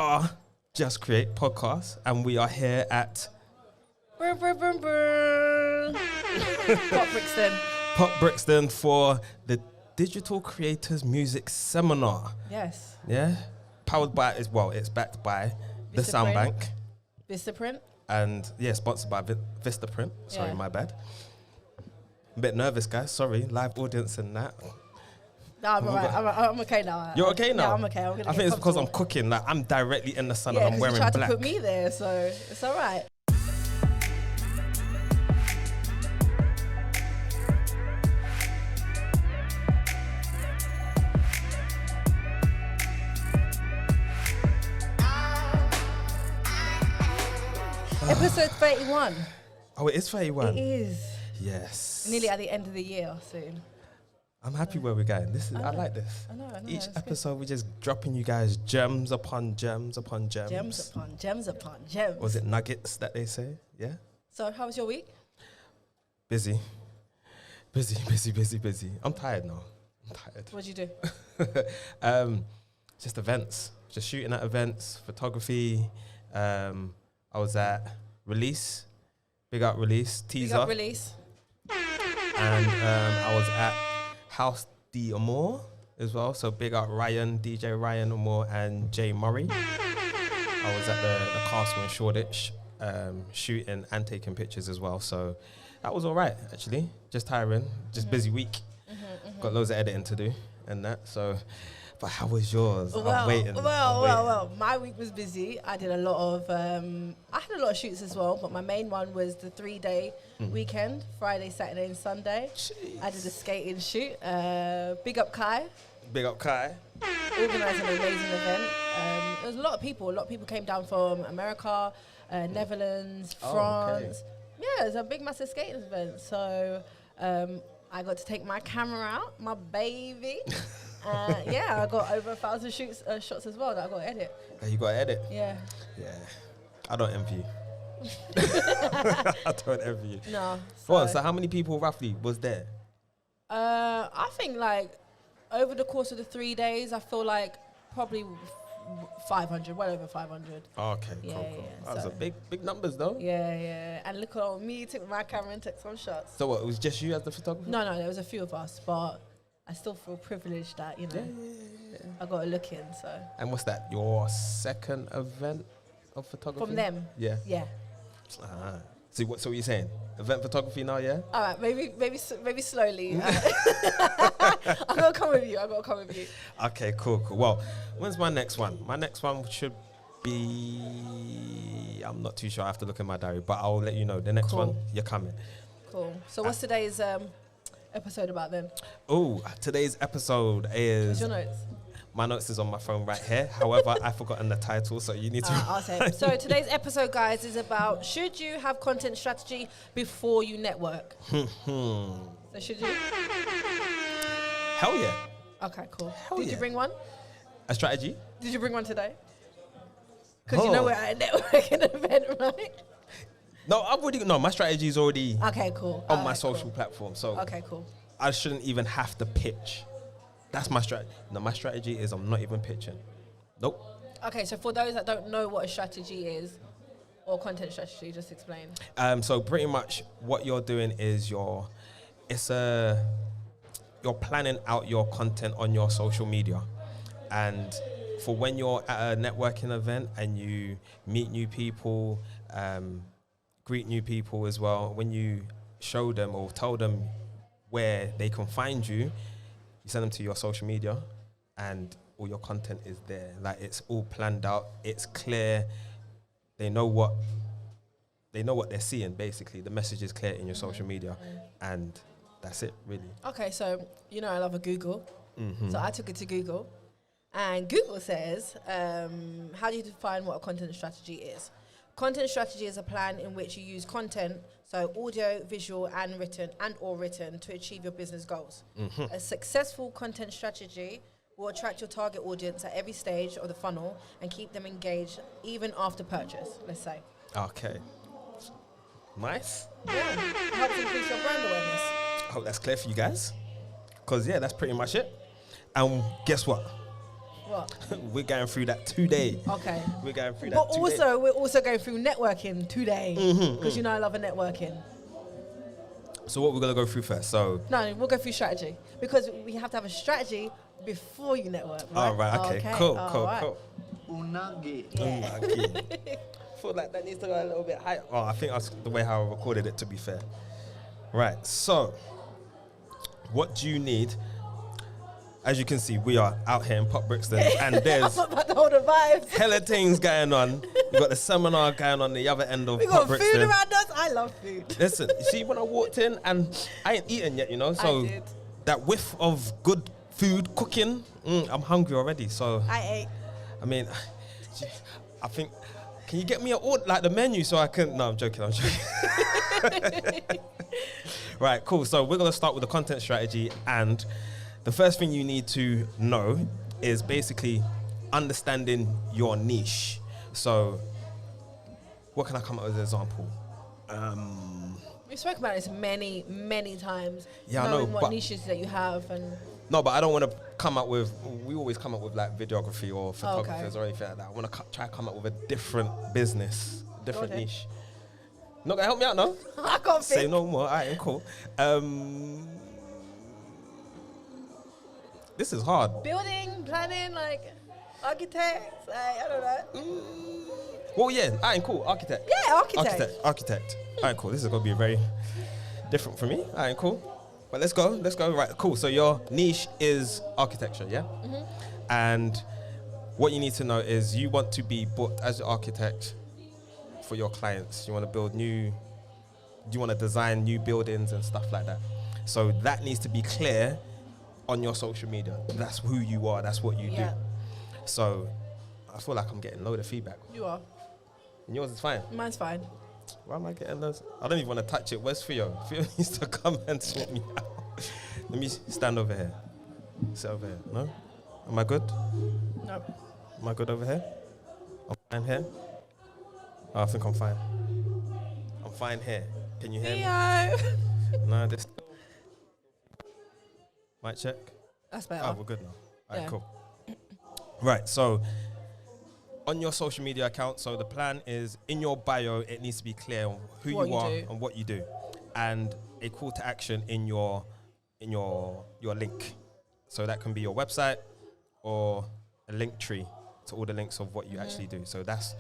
are Just Create Podcast, and we are here at Pop Brixton. Pop Brixton for the Digital Creators Music Seminar. Yes. Yeah, powered by it's backed by the Sound Bank. Vistaprint. And yeah, sponsored by Vistaprint. Sorry, Yeah. my bad. A bit nervous, guys. Sorry, live audience and that. No, I'm alright. I'm okay now. You're okay now? Yeah, I'm okay. I think it's because I'm cooking. Like I'm directly in the sun Yeah, and I'm wearing you tried black. to put me there, so it's alright. Episode 31. Oh, it is 31. It is. Yes. Nearly at the end of the year soon. I'm happy where we're going. I like this. I know. Each episode, we're just dropping you guys gems upon gems upon gems. Gems upon gems upon gems. Was it nuggets that they say? Yeah. So, how was your week? Busy. I'm tired now. What'd you do? Just events. Just shooting at events, photography. I was at Release. Big up Release. Teaser. Big up Release. And I was at House d'Amour as well. So big up Ryan, DJ Ryan Amour and Jay Murray. I was at the castle in Shoreditch, shooting and taking pictures as well. So that was all right, actually. Just tiring, just busy week. Got loads of editing to do and that. So, but how was yours? I'm waiting. Well. My week was busy. I did a lot of, I had a lot of shoots as well, but my main one was the 3-day weekend, Friday, Saturday and Sunday. Jeez. I did a skating shoot. Big up Kai. Big up Kai. Organised an amazing event. There was a lot of people. A lot of people came down from America, Netherlands, France. Yeah, it was a big, massive skating event. So I got to take my camera out, my baby. I got over 1,000 shots as well that I got to edit. You got to edit? Yeah. Yeah. I don't envy you. I don't envy you. No. So how many people roughly was there? I think like over the course of the 3 days, I feel like probably 500, well over 500. Okay, Yeah, cool. yeah, That was so- a big numbers though. Yeah. And look at me, took my camera and took some shots. So what, it was just you as the photographer? No, there was a few of us, but I still feel privileged that, you know, I got a look in, so. And what's that, your second event of photography? From them? Yeah. Yeah. So what you're saying? Event photography now, yeah? All right, maybe slowly. I gotta come with you. Okay, cool. Well, when's my next one? My next one should be, I'm not too sure. I have to look in my diary, but I'll let you know. The next one, you're coming. Cool. So what's today's episode about then? Oh, today's episode is... What's your notes? My notes is on my phone right here. However, I've forgotten the title, so you need to... I'll say. So today's episode, guys, is about should you have content strategy before you network? So should you? Hell yeah. Okay, cool. Hell Did yeah. you bring one? A strategy? Did you bring one today? Because you know we're at a networking event, right? No, my strategy is already Okay, cool. on my social platform, so Okay, cool. I shouldn't even have to pitch. That's my strategy. No, my strategy is I'm not even pitching. Nope. Okay, so for those that don't know what a strategy is, or content strategy, just explain. So pretty much what you're doing is you're planning out your content on your social media, and for when you're at a networking event and you meet new people, greet new people as well, when you show them or tell them where they can find you, you send them to your social media and all your content is there. Like, it's all planned out, it's clear, they know what they're seeing, basically. The message is clear in your social media, and that's it, really. Okay, so you know I love a Google. Mm-hmm. So I took it to Google, and Google says, how do you define what a content strategy is? Content strategy is a plan in which you use content, so audio, visual, and written, to achieve your business goals. A successful content strategy will attract your target audience at every stage of the funnel and keep them engaged even after purchase, let's say. Okay. Nice. Yeah, it helps increase your brand awareness. I hope that's clear for you guys. Because, yeah, that's pretty much it. And guess what? What? We're going through that today. Okay. We're going through that But today. also, we're also going through networking today. Because you know I love a networking. So what we're going to go through first? So No, we'll go through strategy. Because we have to have a strategy before you network. Right? all right, okay, cool. Right. Unagi. Yeah. I feel like that needs to go a little bit higher. Oh, I think that's the way how I recorded it, to be fair. Right, so what do you need? As you can see, we are out here in Pop Brixton, and there's I'm about to hold the vibes. hella things going on. We've got the seminar going on the other end of We Pop got Brixton. food around us. I love food. Listen, you see, when I walked in, and I ain't eaten yet, you know, so I did. that whiff of good food cooking, I'm hungry already. So, I ate. I mean, I think, can you get me the menu so I can? No, I'm joking. Right, cool. So we're gonna start with the content strategy, and the first thing you need to know is basically understanding your niche. So, what can I come up with as an example? We spoke about this many, many times. Yeah, I knowing know, what but- niches that you have and No, but I don't want to come up with. We always come up with like videography or photographers Okay. or anything like that. I want to try to come up with a different business, different Okay. niche. Not gonna help me out, no? I can't Say think. no more. All right, cool. This is hard. Building, planning, like architects. I don't know. Well, yeah, all right, cool. Architect. Yeah, architect. Architect. All right, cool. This is gonna be very different for me. All right, cool. But let's go. Right, cool. So your niche is architecture, yeah? And what you need to know is you want to be booked as an architect for your clients. You want to build you want to design new buildings and stuff like that. So that needs to be clear on your social media. That's who you are. That's what you Yeah. do. So I feel like I'm getting a load of feedback. You are. And yours is fine. Mine's fine. Why am I getting those? I don't even want to touch it. Where's Theo? Theo needs to come and sort me out. Let me stand over here. Sit over here. No? Am I good? No. Am I good over here? I'm fine here? Oh, I think I'm fine. I'm fine here. Can you hear me? Theo. No, this. Mic check. That's better. Oh, we're good now. All right, Yeah. cool. Right, so on your social media account, so the plan is in your bio, it needs to be clear on who What you you are do. and what you do, and a call to action in your link. So that can be your website or a link tree to all the links of what you actually do. So that's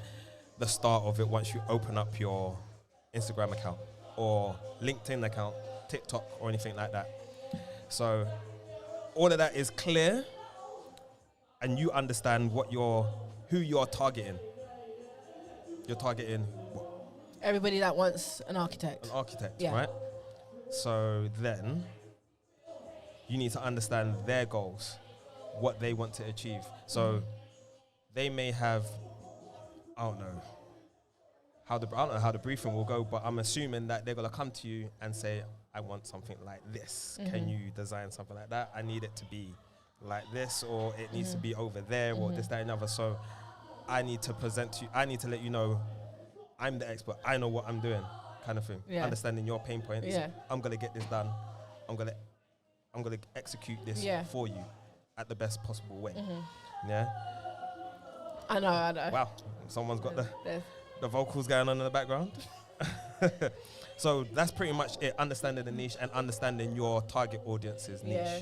the start of it once you open up your Instagram account or LinkedIn account, TikTok or anything like that. So all of that is clear and you understand who you're targeting. You're targeting what? Everybody that wants an architect. An architect, Yeah. right? So then you need to understand their goals, what they want to achieve. So they may have, I don't know how the briefing will go, but I'm assuming that they're gonna come to you and say, I want something like this. Can you design something like that? I need it to be like this, or it needs to be over there, or this, that, and other. So I need to present to you, I need to let you know I'm the expert, I know what I'm doing, kind of thing. Yeah. Understanding your pain points. Yeah. I'm gonna get this done. I'm gonna execute this Yeah. for you at the best possible way. Yeah. I know. Wow. Someone's got There's- the vocals going on in the background. So that's pretty much it. Understanding the niche and understanding your target audience's niche. Yeah.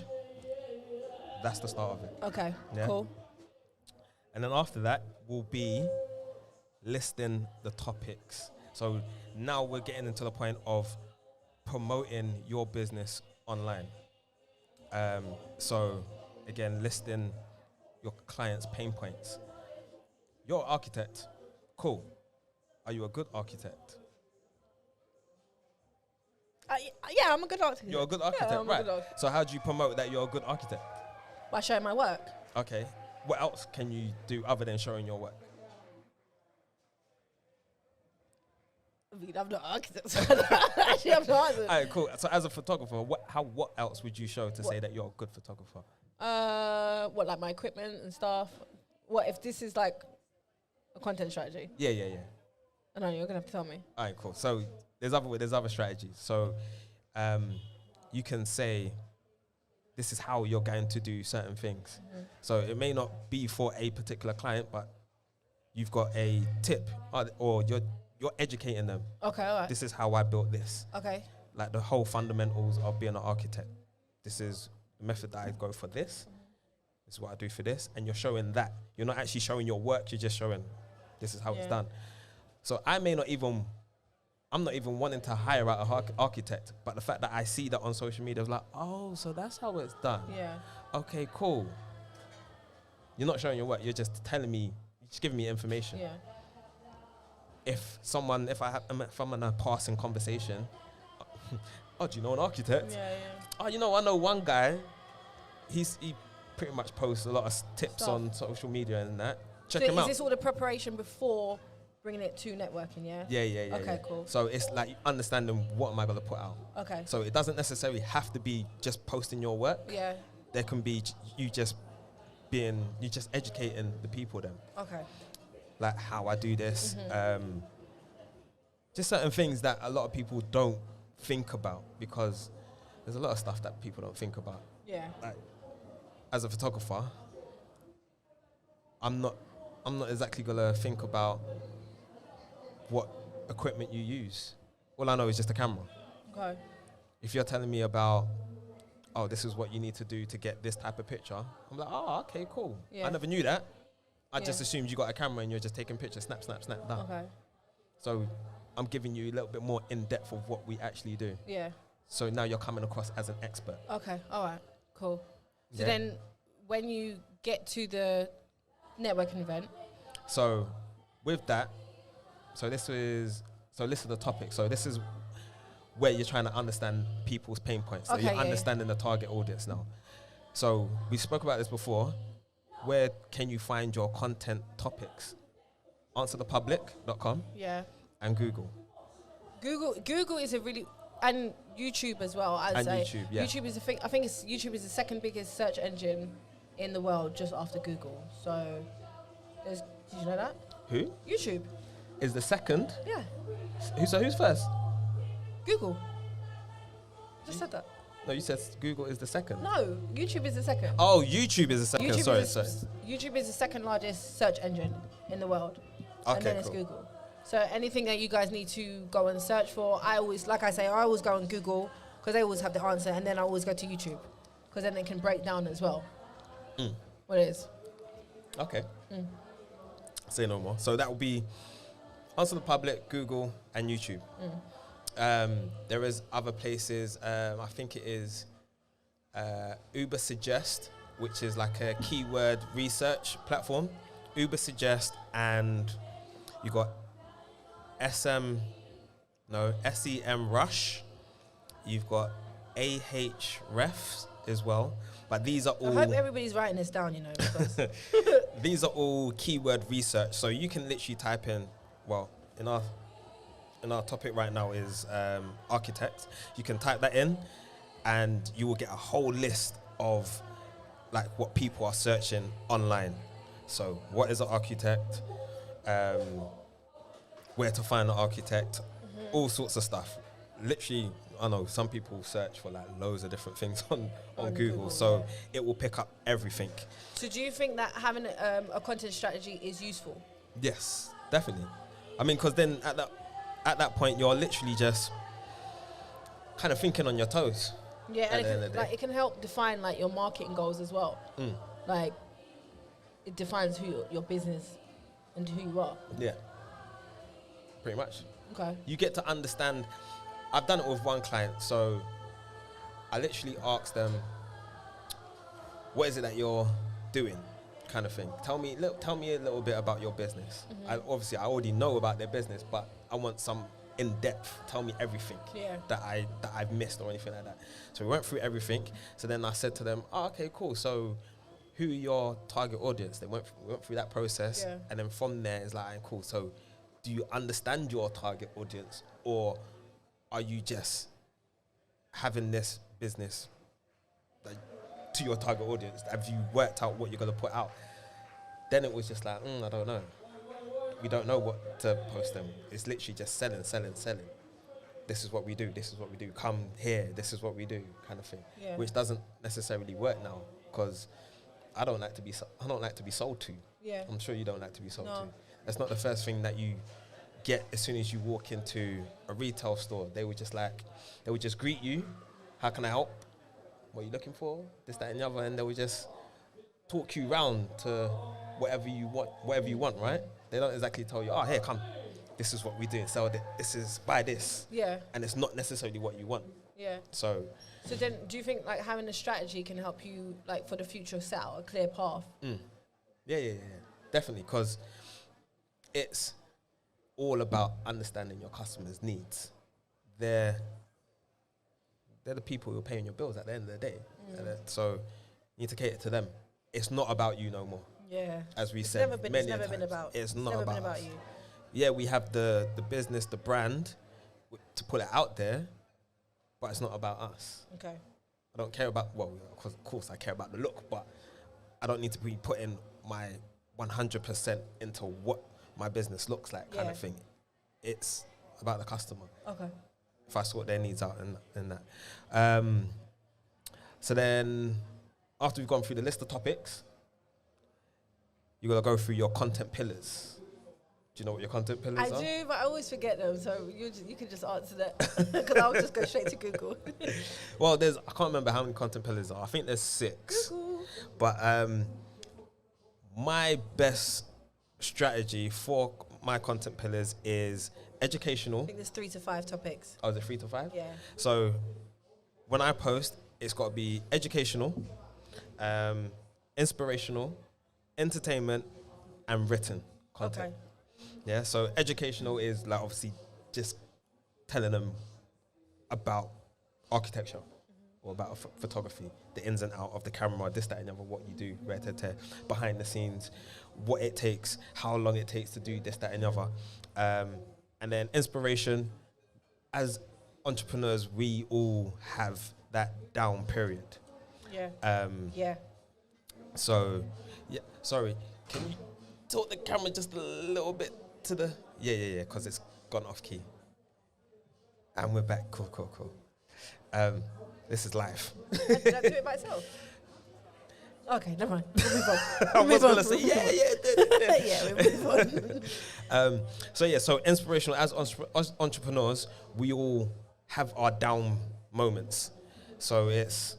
That's the start of it. Okay. Yeah. Cool. And then after that will be listing the topics. So now we're getting into the point of promoting your business online. So again, listing your clients' pain points. You're an architect. Cool. Are you a good architect? Yeah, I'm a good architect. You're a good architect, I'm a right? good architect. So how do you promote that you're a good architect? By showing my work. Okay. What else can you do other than showing your work? I mean, I'm not an architect. So actually, I'm not. All right, cool. So as a photographer, what else would you show to say that you're a good photographer? What, like my equipment and stuff? What if this is like a content strategy? Yeah. I know you're gonna have to tell me. All right, cool. So there's other strategies. So you can say, this is how you're going to do certain things. So it may not be for a particular client, but you've got a tip, or you're educating them. Okay, all right. This is how I built this. Okay. Like the whole fundamentals of being an architect. This is the method that I go for this. This is what I do for this. And you're showing that. You're not actually showing your work. You're just showing this is how it's done. So I'm not even wanting to hire out an architect. But the fact that I see that on social media, I was like, oh, so that's how it's done. Yeah. Okay, cool. You're not showing your work. You're just telling me, just giving me information. Yeah. If I'm in a passing conversation, oh, do you know an architect? Yeah. Oh, I know one guy. He pretty much posts a lot of tips on social media and that. Check him out. Is this all the preparation before bringing it to networking? Yeah. Yeah. Okay, cool. So it's like understanding what am I gonna put out. Okay. So it doesn't necessarily have to be just posting your work. Yeah. There can be you just educating the people then. Okay. Like how I do this. Just certain things that a lot of people don't think about, because there's a lot of stuff that people don't think about. Yeah. Like, as a photographer, I'm not exactly gonna think about what equipment you use. All I know is just a camera. Okay. If you're telling me about, oh, this is what you need to do to get this type of picture, I'm like, oh, okay, cool. Yeah. I never knew that. I just assumed you got a camera and you're just taking pictures, snap, done. Okay. So I'm giving you a little bit more in depth of what we actually do. Yeah. So now you're coming across as an expert. Okay. All right. Cool. So Yeah. then, when you get to the networking event, So with that, listen to the topic. So this is where you're trying to understand people's pain points. So Okay, you're yeah. understanding the target audience now. So we spoke about this before. Where can you find your content topics? Answerthepublic.com yeah, and Google. Google is a really, and YouTube as well. I'd And say YouTube, yeah. YouTube is YouTube is the second biggest search engine in the world, just after Google. So, did you know that? Who YouTube. is the second? Yeah, Who's first? Google. Just said that. No, you said Google is the second. No, YouTube is the second. Oh, YouTube is the second. Sorry. YouTube is the second largest search engine in the world. Okay, and then it's cool. Google. So anything that you guys need to go and search for, I always go on Google because they always have the answer, and then I always go to YouTube because then it can break down as well what it is. Okay. Say no more. So that will be Answer the Public, Google, and YouTube. There is other places. I think it is Uber Suggest, which is like a keyword research platform. Uber Suggest, and you got SEM Rush. You've got Ahrefs as well. But these are all. I hope everybody's writing this down, because these are all keyword research. So you can literally type in. Well, in our topic right now is architects. You can type that in, and you will get a whole list of like what people are searching online. So what is an architect? Where to find an architect? All sorts of stuff. Literally, I know some people search for like loads of different things on Google, so it will pick up everything. So do you think that having a content strategy is useful? Yes, definitely. I mean, because then at that point, you're literally just kind of thinking on your toes. Yeah, and it can help define like your marketing goals as well. Like it defines who your business and who you are. Yeah, pretty much. Okay. You get to understand. I've done it with one client, so I literally asked them, "What is it that you're doing?" kind of thing. Tell me a little bit about your business. I already know about their business, but I want some in depth. Tell me everything that I've missed or anything like that. So we went through everything. So then I said to them, "Oh, okay, cool. So who are your target audience?" They went through that process, and then from there it's like, "Cool. So do you understand your target audience, or are you just having this business like, to your target audience? Have you worked out what you're going to put out?" Then it was just like, I don't know. We don't know what to post them. It's literally just selling. this is what we do, this is what we do, come here, this is what we do, kind of thing, Yeah. which doesn't necessarily work now, because I don't like to be sold to. Yeah. I'm sure you don't like to be sold No. to. That's not the first thing that you get as soon as you walk into a retail store. They would just greet you. How can I help? What are you looking for? This, that, and the other, and they would just talk you round to whatever you want, right? They don't exactly tell you, oh, here, come. This is what we do and sell it. This is, buy this. Yeah. And it's not necessarily what you want. Yeah. So then, do you think like having a strategy can help you like for the future set out a clear path? Yeah. Definitely, because it's all about understanding your customers' needs. They're the people who are paying your bills at the end of the day. So you need to cater to them. It's not about you no more. Yeah. As we It's said, never been about. It's not never about, been about us. you. Yeah, we have the business, the brand, to put it out there, but it's not about us. Okay. I don't care about, well, of course I care about the look, but I don't need to be putting my 100% into what my business looks like, kind of thing. It's about the customer. Okay. If I sort their needs out and that. So then, after we've gone through the list of topics, you got to go through your content pillars. Do you know what your content pillars are? I do, but I always forget them, so you can just answer that, because I'll just go straight to Google. Well, I can't remember how many content pillars are. I think there's 6. Google. But my best strategy for my content pillars is educational. I think there's 3 to 5 topics. Oh, is it 3 to 5? Yeah. So when I post, it's got to be educational, inspirational, entertainment, and written content. Okay. Yeah, so educational is like obviously just telling them about architecture or about photography, the ins and out of the camera, this, that, and the other, what you do, behind the scenes, what it takes, how long it takes to do this, that, and the other. And then inspiration, as entrepreneurs, we all have that down period. Yeah. Yeah. So, yeah, sorry, can you tilt the camera just a little bit to the... Yeah, because it's gone off key. And we're back. Cool. This is life. Did I do it by itself? Okay, never mind. We'll move on. I was going to say, yeah. Yeah, we'll move on. So inspirational, as entrepreneurs, we all have our down moments. So it's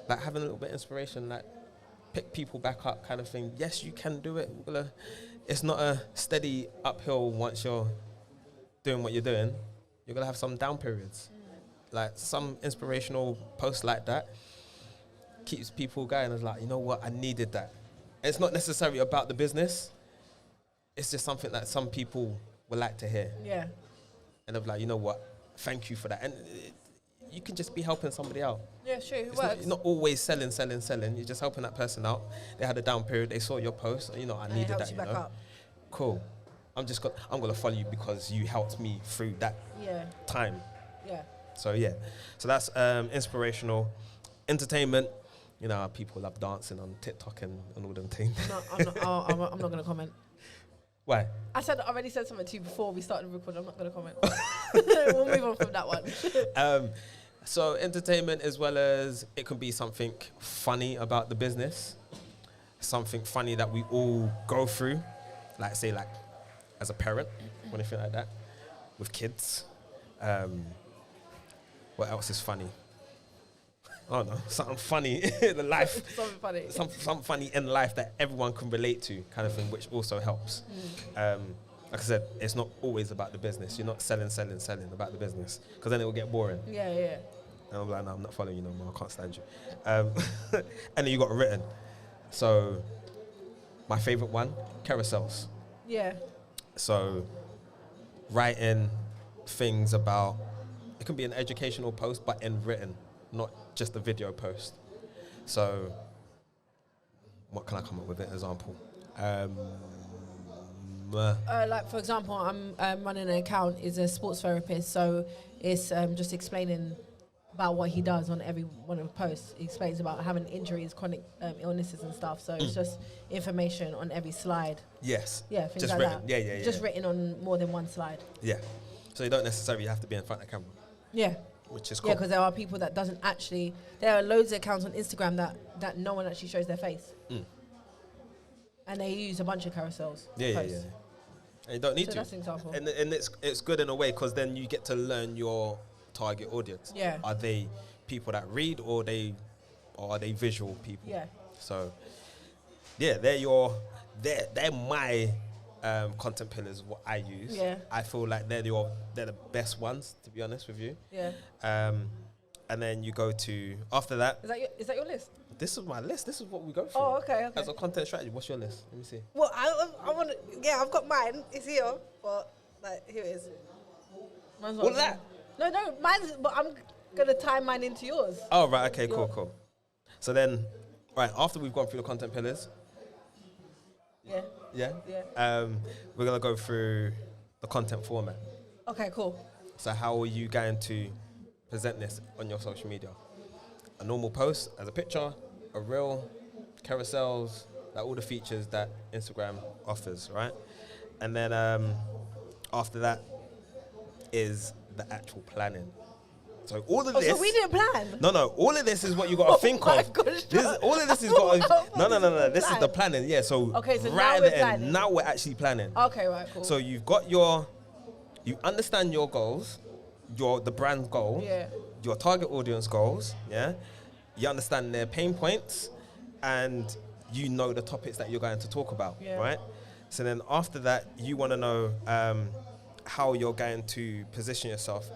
like having a little bit of inspiration, like pick people back up kind of thing. Yes, you can do it. It's not a steady uphill once you're doing what you're doing. You're going to have some down periods. Like some inspirational posts like that keeps people going. It's like, you know what, I needed that. It's not necessarily about the business. It's just something that some people would like to hear. Yeah. And they're like, you know what, thank you for that. And you can just be helping somebody out. Yeah, sure, it It's works. not always selling. You're just helping that person out. They had a down period. They saw your post. I And needed it that. helps you back up. Cool. I'm gonna follow you because you helped me through that time. Yeah. So so that's inspirational. Entertainment. You know, people love dancing on TikTok and all them things. No, I'm not going to comment. Why? I already said something to you before we started recording. I'm not going to comment. We'll move on from that one. So entertainment, as well as it can be something funny about the business, something funny that we all go through, like as a parent, or anything like that, with kids. What else is funny? I don't know, something funny in the life. Something funny. Something funny in life that everyone can relate to, kind of thing, which also helps. Like I said, it's not always about the business. You're not selling about the business, because then it will get boring. Yeah. And I'm like, no, I'm not following you no more. I can't stand you. And then you got written. So my favorite one, carousels. Yeah. So writing things about, it can be an educational post, but in written, not just a video post. So what can I come up with an example? Like, for example, I'm running an account, is a sports therapist, so it's just explaining about what he does on every one of the posts. He explains about having injuries, chronic illnesses and stuff, so it's just information on every slide. Yes. Yeah, things just like written. that. Yeah. Just written on more than one slide. Yeah. So you don't necessarily have to be in front of the camera, Yeah. which is cool. Yeah, because there are people that doesn't actually. There are loads of accounts on Instagram that no one actually shows their face, and they use a bunch of carousels. Yeah. posts. And you don't need So to. that's an example. And it's good in a way because then you get to learn your target audience. Yeah. Are they people that read or are they visual people? Yeah. So yeah, they're my content pillars. What I use. Yeah. I feel like they're the best ones, to be honest with you. Yeah. And then you go to after that. Is that your list? This is my list. This is what we go through. Oh, okay. As a content strategy, what's your list? Let me see. Well, I want to. Yeah, I've got mine. It's here, but like here it is. Mine's All of that? No, mine's. But I'm gonna tie mine into yours. Oh, right. Okay, cool. So then, right, after we've gone through the content pillars, Yeah. yeah, we're going to go through the content format. Okay, cool. So how are you going to present this on your social media? A normal post as a picture, a reel, carousels, like all the features that Instagram offers, right? And then after that is the actual planning. So all of this. So we didn't plan. No. All of this is what you got to think my of. gosh, All of this is got. No. This is plan. the planning. Yeah. So Okay, so right now we're at the end, planning. now we're actually planning. Okay, right, cool. So you've got you understand your goals, the brand goal, Yeah. your target audience goals. Yeah. You understand their pain points, and you know the topics that you're going to talk about. Yeah. Right. So then after that, you want to know how you're going to position yourself.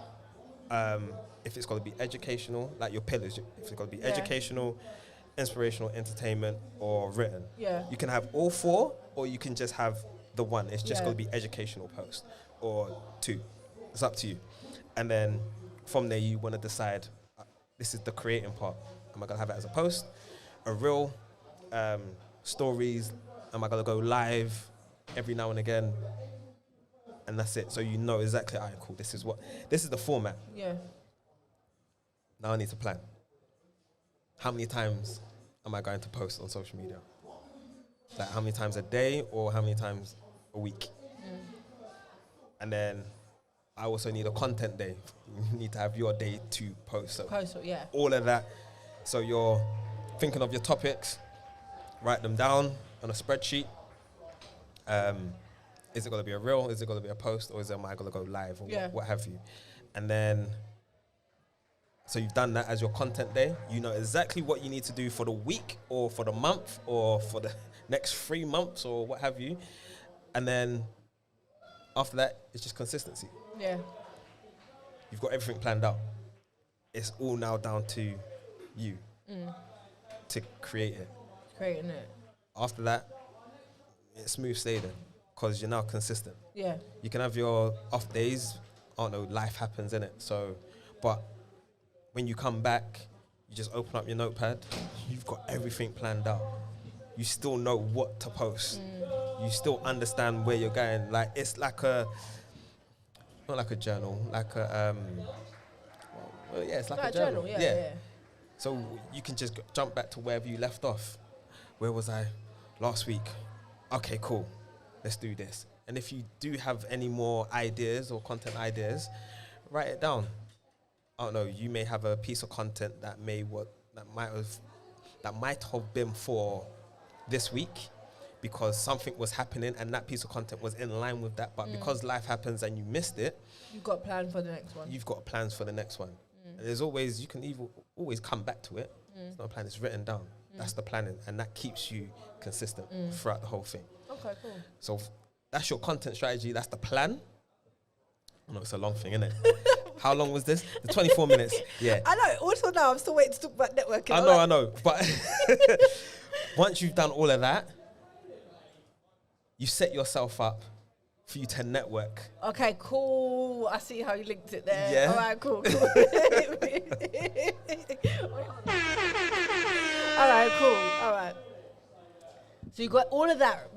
If it's going to be educational, like your pillars, if it's going to be educational, inspirational, entertainment, or written. Yeah. You can have all four, or you can just have the one. It's just Yeah. going to be educational post, or two. It's up to you. And then from there, you want to decide, this is the creating part. Am I going to have it as a post, a reel, stories? Am I going to go live every now and again? And that's it. So you know exactly, all right, cool, this is the format. Yeah. Now I need to plan. How many times am I going to post on social media? Like how many times a day or how many times a week? And then I also need a content day. You need to have your day to post. So Yeah. all of that. So you're thinking of your topics, write them down on a spreadsheet. Is it going to be a reel? Is it going to be a post? Or am I going to go live? Or what have you? And then, so you've done that as your content day. You know exactly what you need to do for the week or for the month or for the next 3 months or what have you. And then after that, it's just consistency. Yeah. You've got everything planned out. It's all now down to you to create it. Creating it. After that, it's smooth sailing because you're now consistent. Yeah. You can have your off days. I don't know, life happens, innit? So, but when you come back, you just open up your notepad. You've got everything planned out. You still know what to post. You still understand where you're going. Like, it's like not like a journal, like a, well, yeah, it's like a journal. Yeah. So you can just jump back to wherever you left off. Where was I last week? Okay, cool. Let's do this. And if you do have any more ideas or content ideas, write it down. I don't know. You may have a piece of content that might have been for this week because something was happening and that piece of content was in line with that. But because life happens and you missed it, You've got a plan for the next one. you've got plans for the next one. And there's always, you can always come back to it. It's not a plan, it's written down. That's the planning. And that keeps you consistent throughout the whole thing. Okay, cool. So that's your content strategy. That's the plan. I know it's a long thing, isn't it? How long was this? The 24 minutes. Yeah. I know. Also now, I'm still waiting to talk about networking. I know. But once you've done all of that, you set yourself up for you to network. Okay, cool. I see how you linked it there. Yeah. All right, cool. All right, cool. All right. So you got all of that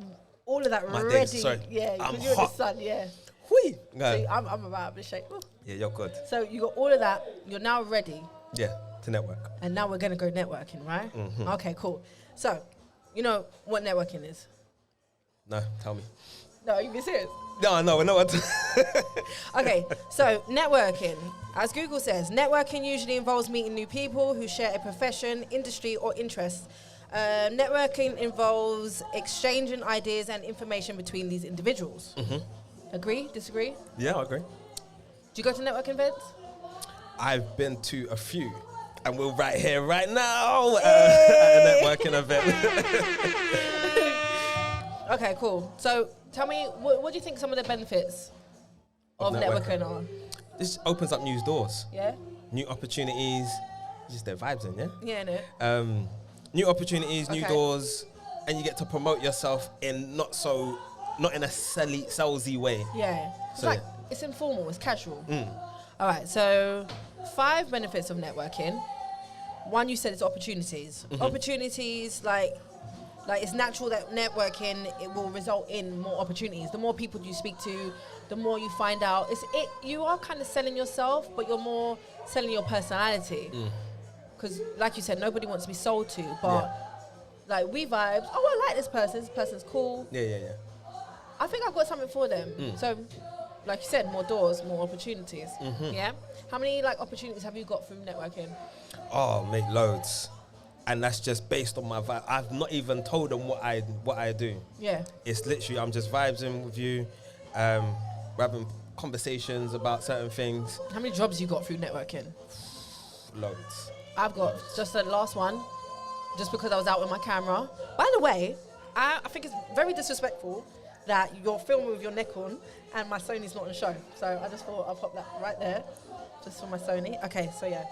My ready. days, sorry. Yeah, I'm because you're in the hot. sun. Yeah. Whee! So I'm about to shake. Ooh. Yeah, you're good. So you got all of that. You're now ready, Yeah, to network. and now we're gonna go networking, right? Okay, cool. So, you know what networking is? No, tell me. No, you be serious? No, we're not. Okay, so networking. As Google says, networking usually involves meeting new people who share a profession, industry, or interest. Networking involves exchanging ideas and information between these individuals. Agree? Disagree? Yeah, I agree. Do you go to networking events? I've been to a few, and we're right here, right now, at a networking event. Okay, cool. So tell me, what do you think some of the benefits of networking are? This opens up new doors. Yeah? New opportunities. Just their vibes in, yeah? Yeah, no. New opportunities, new Okay. doors, and you get to promote yourself in not in a salesy way. Yeah. It's So, like, yeah. it's informal, it's casual. All right, so 5 benefits of networking. One, you said it's opportunities. Opportunities, like it's natural that networking, it will result in more opportunities. The more people you speak to, the more you find out. You are kind of selling yourself, but you're more selling your personality. Because, like you said, nobody wants to be sold to, but like we vibes. Oh, I like this person. This person's cool. Yeah. I think I've got something for them. So, like you said, more doors, more opportunities. Yeah. How many like opportunities have you got from networking? Oh, mate, loads. And that's just based on my vibe. I've not even told them what I do. Yeah. It's literally, I'm just vibing with you. We're having conversations about certain things. How many jobs you got through networking? Loads. I've got just the last one, just because I was out with my camera. By the way, I think it's very disrespectful that you're filming with your neck on and my Sony's not on show. So I just thought I'll pop that right there, just for my Sony. Okay, so yeah.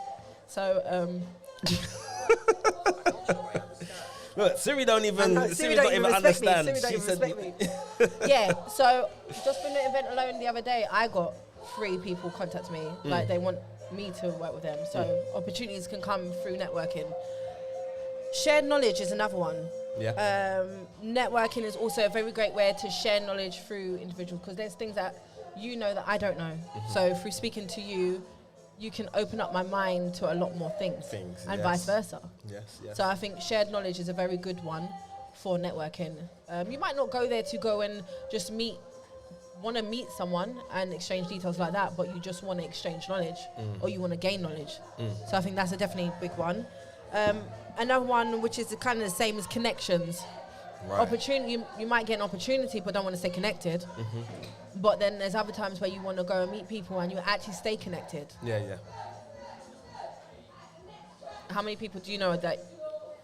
So, Look, Siri don't even understand. Siri don't even She respect me. Yeah, so just from the event alone the other day, I got 3 people contact me. Like they want me to work with them. So opportunities can come through networking. Shared knowledge is another one. Yeah. Networking is also a very great way to share knowledge through individuals, because there's things that you know that I don't know. So through speaking to you, you can open up my mind to a lot more things and vice versa. Yes. So I think shared knowledge is a very good one for networking. You might not go there to go and just want to meet someone and exchange details like that, but you just want to exchange knowledge or you want to gain knowledge. So I think that's a definitely big one. Another one, which is kind of the same as connections. Right. Opportunity, you might get an opportunity but don't want to stay connected. But then there's other times where you want to go and meet people and you actually stay connected. Yeah. How many people do you know that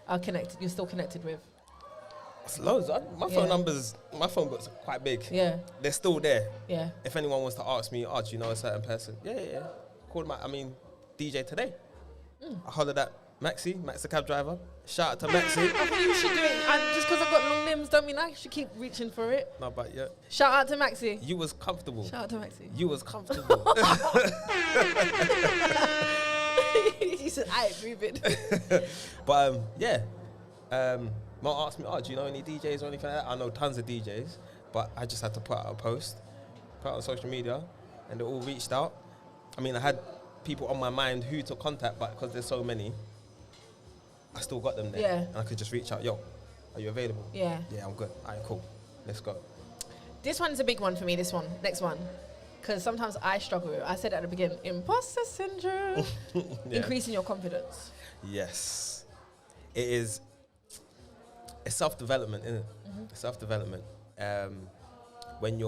are connected? You're still connected with? It's loads. My phone book's quite big. Yeah. They're still there. Yeah. If anyone wants to ask me, do you know a certain person? Yeah. Called DJ today. I hollered at Max the cab driver. Shout out to Maxi. I think you should do it. And just because I've got long limbs don't mean I should keep reaching for it. No, but yeah. Shout out to Maxi. You was comfortable. Shout out to Maxi. You was comfortable. He said, I ain't moving. But Mo asked me, do you know any DJs or anything like that? I know tons of DJs, but I just had to put out a post, put out on social media, and they all reached out. I mean, I had people on my mind who to contact, but because there's so many, I still got them there. Yeah. And I could just reach out, yo, are you available? Yeah. Yeah, I'm good. All right, cool. Let's go. This one's a big one for me, this one. Next one. Because sometimes I struggle with it. I said at the beginning, imposter syndrome. Yeah. Increasing your confidence. Yes. It's self-development, isn't it? Self-development. When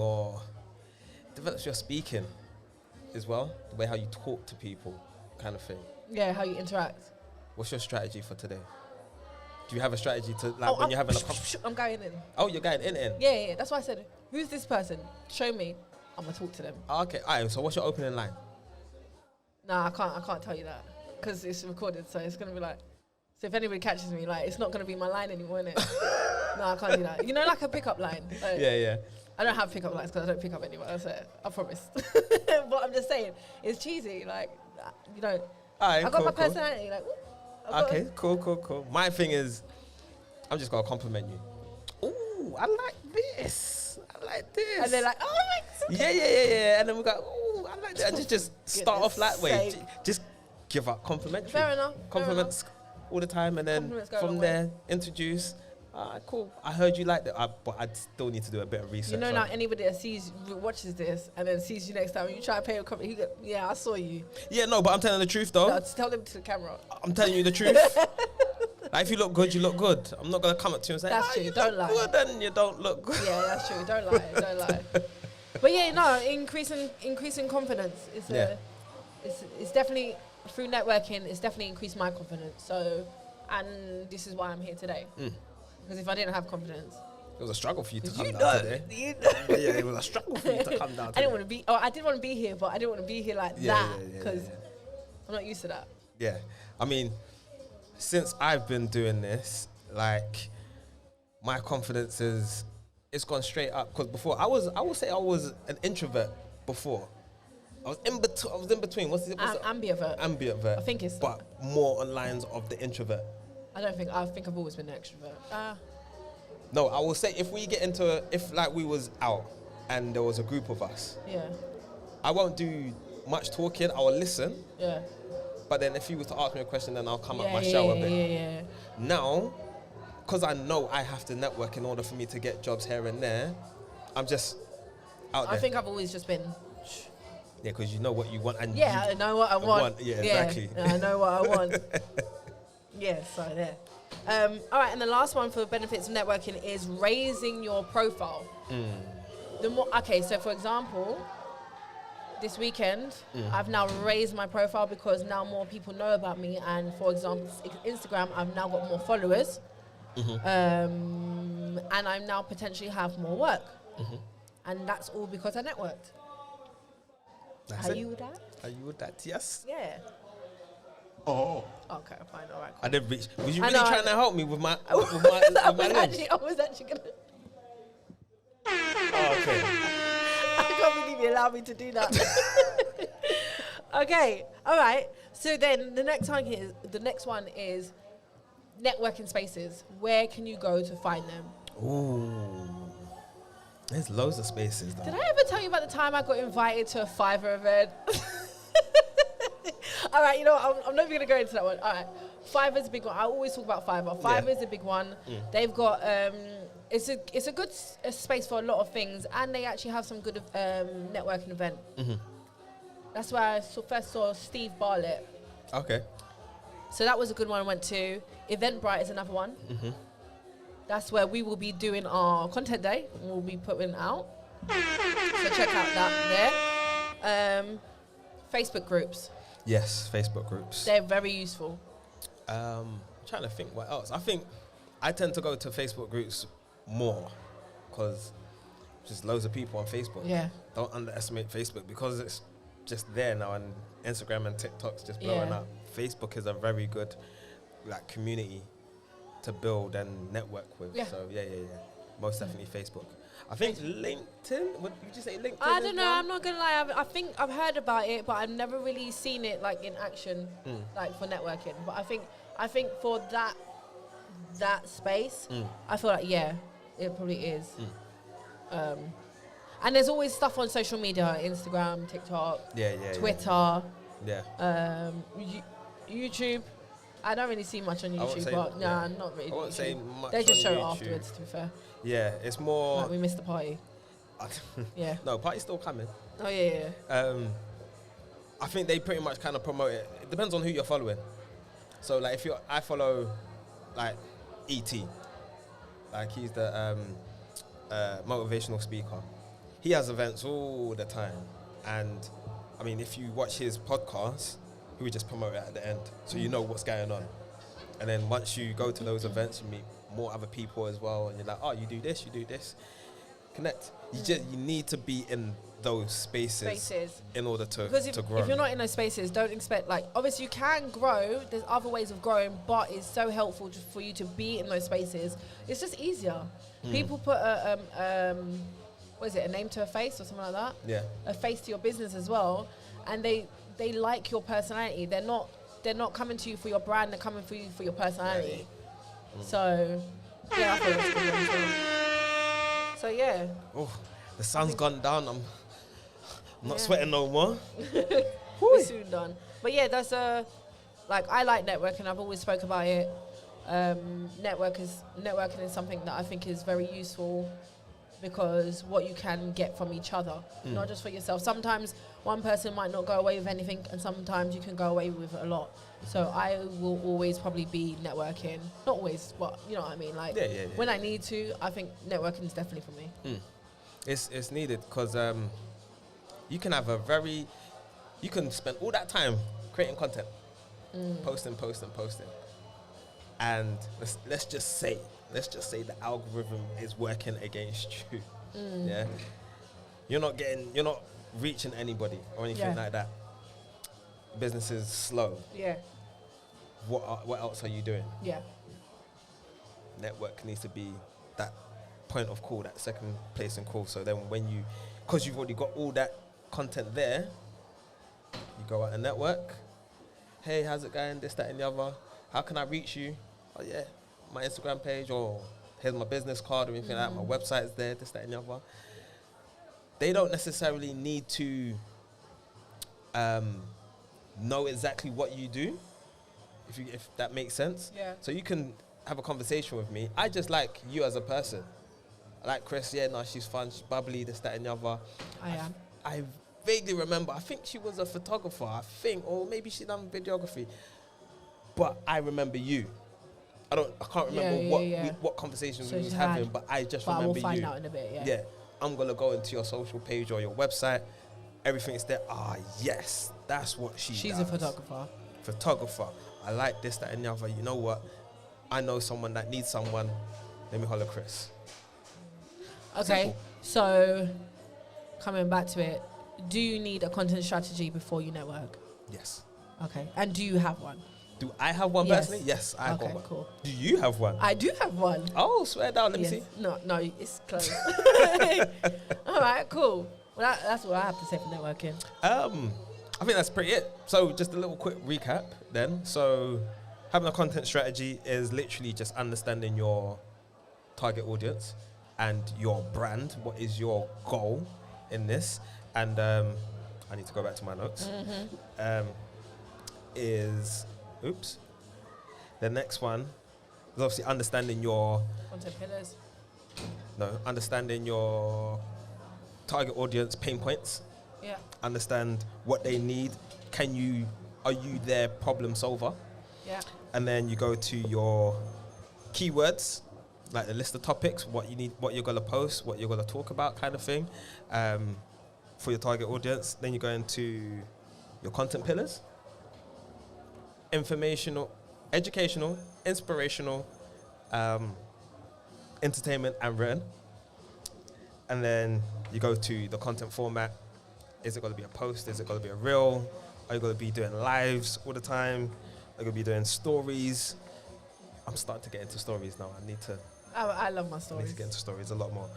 develops your speaking as well, the way how you talk to people kind of thing. Yeah, how you interact. What's your strategy for today? Do you have a strategy to, like, when you're having a... I'm going in. Oh, you're going in? Yeah. That's why I said, who's this person? Show me. I'm going to talk to them. Oh, okay. All right, so what's your opening line? Nah, I can't tell you that. Because it's recorded, so it's going to be like... So if anybody catches me, like, it's not going to be my line anymore, innit? No, I can't do that. You know, like a pickup line? Like, Yeah. I don't have pickup lines because I don't pick up anyone. That's it. I promise. But I'm just saying, it's cheesy. Like, you know, All right, I got my personality. Like, Okay, cool. My thing is, I'm just going to compliment you. Ooh, I like this. I like this. And they're like, oh, Yeah. And then we go, ooh, I like that. And just start off that way. sake. Just give up complimentary. Fair enough. Compliments all the time. And then Compliments go a from long there, introduce. Cool. I heard you like that, but I'd still need to do a bit of research. You know, now anybody that watches this and then sees you next time, you try to pay a comment, yeah, I saw you. Yeah, no, but I'm telling the truth though. No, just tell them to the camera. I'm telling you the truth. Like, if you look good, you look good. I'm not gonna come up to you and say, that's true. You don't look lie. good and you don't look good. Yeah, that's true. Don't lie. Don't lie. But yeah, no, increasing confidence is it's definitely through networking. It's definitely increased my confidence. So, and this is why I'm here today. Because if I didn't have confidence, it was a struggle for you to come down today. Yeah, it was a struggle for you to come down today. I didn't want to be. Oh, I did want to be here, but I didn't want to be here like that because I'm not used to that. Yeah, I mean, since I've been doing this, like, my confidence it's gone straight up. Because before I would say I was an introvert before. I was in between. What's it? Ambivert. Ambivert. I think it's. But more on lines of the introvert. I think I've always been an extrovert. No, I will say if we was out and there was a group of us. Yeah. I won't do much talking. I will listen. Yeah. But then if you was to ask me a question, then I'll come up my shell a bit. Yeah. Now, because I know I have to network in order for me to get jobs here and there, I'm just out there. I think I've always just been. Yeah, because you know what you want. And I know what I want. Yeah, exactly. I know what I want. Yeah, so there. All right, and the last one for benefits of networking is raising your profile. So for example, this weekend, I've now raised my profile because now more people know about me. And for example, Instagram, I've now got more followers. And I now potentially have more work. And that's all because I networked. Are you with that? Are you with that? Yes. Yeah. Oh. Okay, fine. All right. Cool. I did reach. Was you really trying to help me with my with my I lunch? was actually gonna. Oh, okay. I can't believe you allowed me to do that. Okay. All right. So then the next one is networking spaces. Where can you go to find them? Ooh. There's loads of spaces though. Did I ever tell you about the time I got invited to a Fiverr event? All right, you know what, I'm not even going to go into that one. All right, Fiverr's a big one. I always talk about Fiverr. Fiverr's a big one. They've got, it's a good space for a lot of things, and they actually have some good networking event. That's where I first saw Steve Bartlett. Okay. So that was a good one I went to. Eventbrite is another one. That's where we will be doing our content day. We'll be putting out. So check out that there. Facebook groups. Yes, Facebook groups. They're very useful. I'm trying to think what else. I think I tend to go to Facebook groups more because just loads of people on Facebook. Yeah. Don't underestimate Facebook because it's just there now, and Instagram and TikTok's just blowing up. Facebook is a very good community to build and network with. Yeah. So yeah. Most definitely Facebook. I think LinkedIn. Would you say LinkedIn? I don't know. I'm not gonna lie. I think I've heard about it, but I've never really seen it in action, for networking. But I think for that space, I feel like it probably is. And there's always stuff on social media: Instagram, TikTok, Twitter, YouTube. I don't really see much on YouTube, but not really. I won't say much. They just show it YouTube. afterwards, to be fair. Yeah, it's more. Like we missed the party. Yeah. No, party's still coming. Oh yeah. I think they pretty much kind of promote it. It depends on who you're following. So I follow ET. He's the motivational speaker. He has events all the time, and I mean, if you watch his podcast, he would just promote it at the end, so you know what's going on. And then once you go to those events, you meet more other people as well, and you're like, oh, you do this, connect. You need to be in those spaces in order to grow. If you're not in those spaces, don't expect obviously you can grow. There's other ways of growing, but it's so helpful just for you to be in those spaces. It's just easier. People put a name to a face or something like that. Yeah, a face to your business as well, and they like your personality. They're not coming to you for your brand. They're coming for you for your personality. So I thought that's a good one as well. So yeah. Oh, the sun's gone down. I'm not sweating no more. We're soon done. But yeah, that's I like networking. I've always spoke about it. Networking is something that I think is very useful because what you can get from each other, not just for yourself. Sometimes one person might not go away with anything, and sometimes you can go away with a lot. So I will always probably be networking. Not always, but you know what I mean. Like when I need to, I think networking is definitely for me. It's needed because you can have you can spend all that time creating content, posting, and let's just say the algorithm is working against you. Yeah, you're not reaching anybody or anything like that. Business is slow. Yeah. What else are you doing? Yeah. Network needs to be that point of call, that second place and call. So then because you've already got all that content there, you go out and network. Hey, how's it going? This, that, and the other. How can I reach you? Oh yeah, my Instagram page, or here's my business card or anything like that. My website's there, this, that, and the other. They don't necessarily need to know exactly what you do, if that makes sense. Yeah. So you can have a conversation with me. I just like you as a person. I like Kriss. Yeah, no, she's fun. She's bubbly. This, that, and the other. I vaguely remember. I think she was a photographer. or maybe she done videography. But I remember you. I can't remember what conversations we was having, but I just remember you. We'll find out in a bit. Yeah. I'm gonna go into your social page or your website. Everything's there. Yes, that's what she's a photographer. I like this, that, and the other. You know what? I know someone that needs someone. Let me holler Kriss. Okay, Simple. So coming back to it, do you need a content strategy before you network? Yes. Okay, and do you have one? Do I have one personally? Yes, I got one. Cool. Do you have one? I do have one. Oh, swear down. Let me see. No, it's close. All right, cool. Well, that's what I have to say for networking. I think that's pretty it. So just a little quick recap then. So having a content strategy is literally just understanding your target audience and your brand. What is your goal in this? And I need to go back to my notes. The next one is obviously understanding your content pillars. Understanding your target audience pain points. Yeah. Understand what they need. Are you their problem solver? Yeah. And then you go to your keywords, like the list of topics, what you need, what you're gonna post, what you're gonna talk about, kind of thing, for your target audience. Then you go into your content pillars: informational, educational, inspirational, entertainment, and written. And then you go to the content format. Is it going to be a post? Is it going to be a reel? Are you going to be doing lives all the time? Are you going to be doing stories? I'm starting to get into stories now. I love my I stories. need to get into stories a lot more.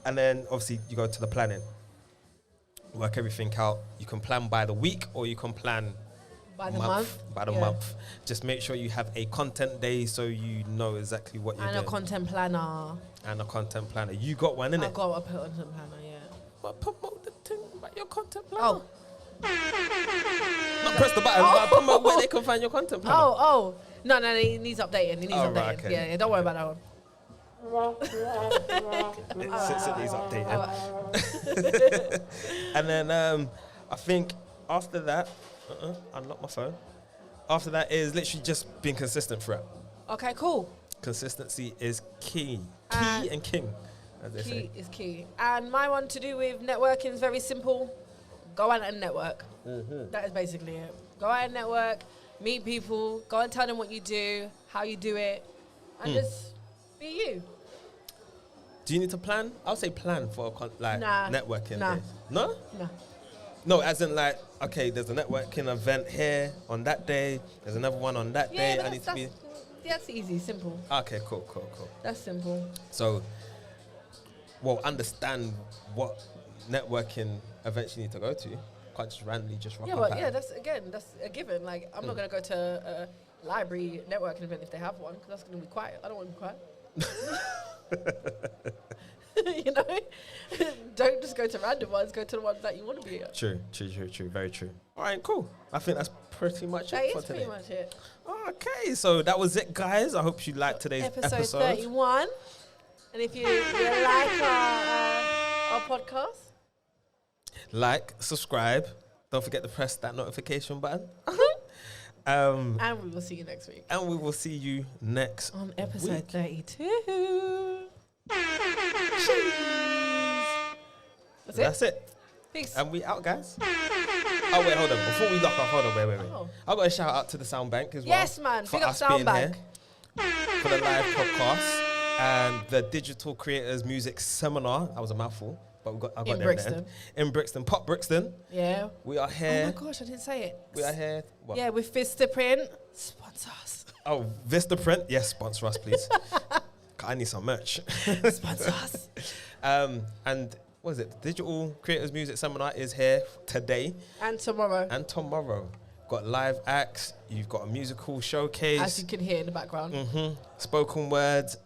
And then obviously you go to the planning. Work everything out. You can plan by the week or you can plan by the month. By the month. Just make sure you have a content day so you know exactly what you're doing. And a content planner. You got one, innit? I got a content planner, yeah. But promote the thing about your content planner. Oh. Not press the button, but promote where they can find your content planner. Oh. No, it needs updating. It needs updating. Right, okay. Yeah, don't worry about that one. It needs updating. And then I think after that, unlock my phone. After that is literally just being consistent throughout. Okay, cool. Consistency is key. Key and king, as they say. Key is key. And my one to do with networking is very simple. Go out and network. That is basically it. Go out and network, meet people, go and tell them what you do, how you do it, and just be you. Do you need to plan? I would say plan for networking days. No? No. No, as in like, okay, there's a networking event here on that day. There's another one on that day. I need to be. That's easy, simple. Okay, cool. That's simple. So, understand what networking events you need to go to. Can't just randomly rock up. That's a given. Like, I'm not going to go to a library networking event if they have one, because that's going to be quiet. I don't want to be quiet. You know? Don't just go to random ones, go to the ones that you want to be at. True. Very true. All right, cool. I think that's pretty much it for today. That is pretty much it. All Okay, so that was it, guys. I hope you liked today's Episode episode. 31. And if you like our podcast, Like, subscribe. Don't forget to press that notification button. and we will see you next week. And we will see you next On episode week. 32. That's it. Peace. And we out, guys. Oh, wait, hold on. Before we lock off, hold on. Wait. Oh. I got a shout out to the Sound Bank as well. Yes, man. For Big up us being Soundbank. here for the live podcast and the Digital Creators Music Seminar. That was a mouthful, but I got In there Brixton. In Brixton. Pop Brixton. Yeah. We are Oh here. my gosh, I didn't say it. We are here. What? Yeah, with Vistaprint. Sponsor us. Oh, Vistaprint. Yes, sponsor us, please. I need some merch. Sponsor us. And what is it? Digital Creators Music Seminar is here today And tomorrow. and tomorrow. Got live acts. You've got a musical showcase. As you can hear in the background. Spoken words.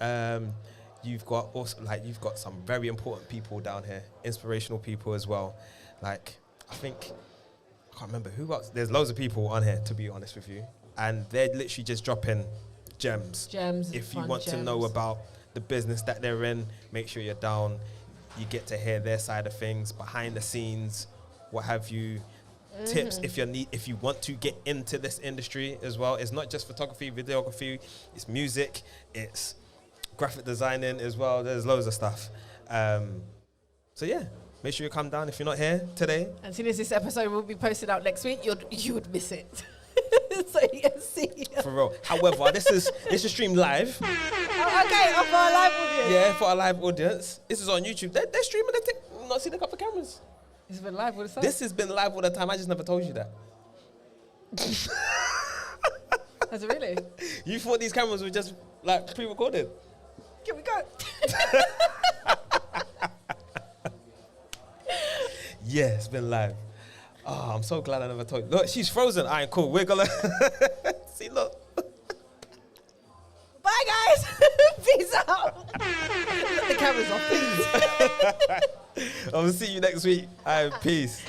You've got also you've got some very important people down here, inspirational people as well. Like I think I can't remember who else. There's loads of people on here, to be honest with you, and they're literally just dropping gems. If you want to know about the business that they're in, make sure you're down. You get to hear their side of things, behind the scenes, what have you. Tips if you want to get into this industry as well. It's not just photography, videography, it's music, it's graphic designing as well. There's loads of stuff. So yeah, make sure you come down if you're not here today. As soon as this episode will be posted out next week, you would miss it. So yes, see you. For real. However, this is streamed live. Oh, okay, for our live audience. Yeah, for our live audience. This is on YouTube. They're streaming the thing. Not seen a couple of cameras. It's been live all the time. This has been live all the time. I just never told you that. Has it really? You thought these cameras were just like pre-recorded. Here we go. Yeah, it's been live. Oh, I'm so glad I never told you. Look, she's frozen. All right, cool. We're gonna see. Look. Bye, guys. Peace out. The camera's off. I'll see you next week. All right, peace.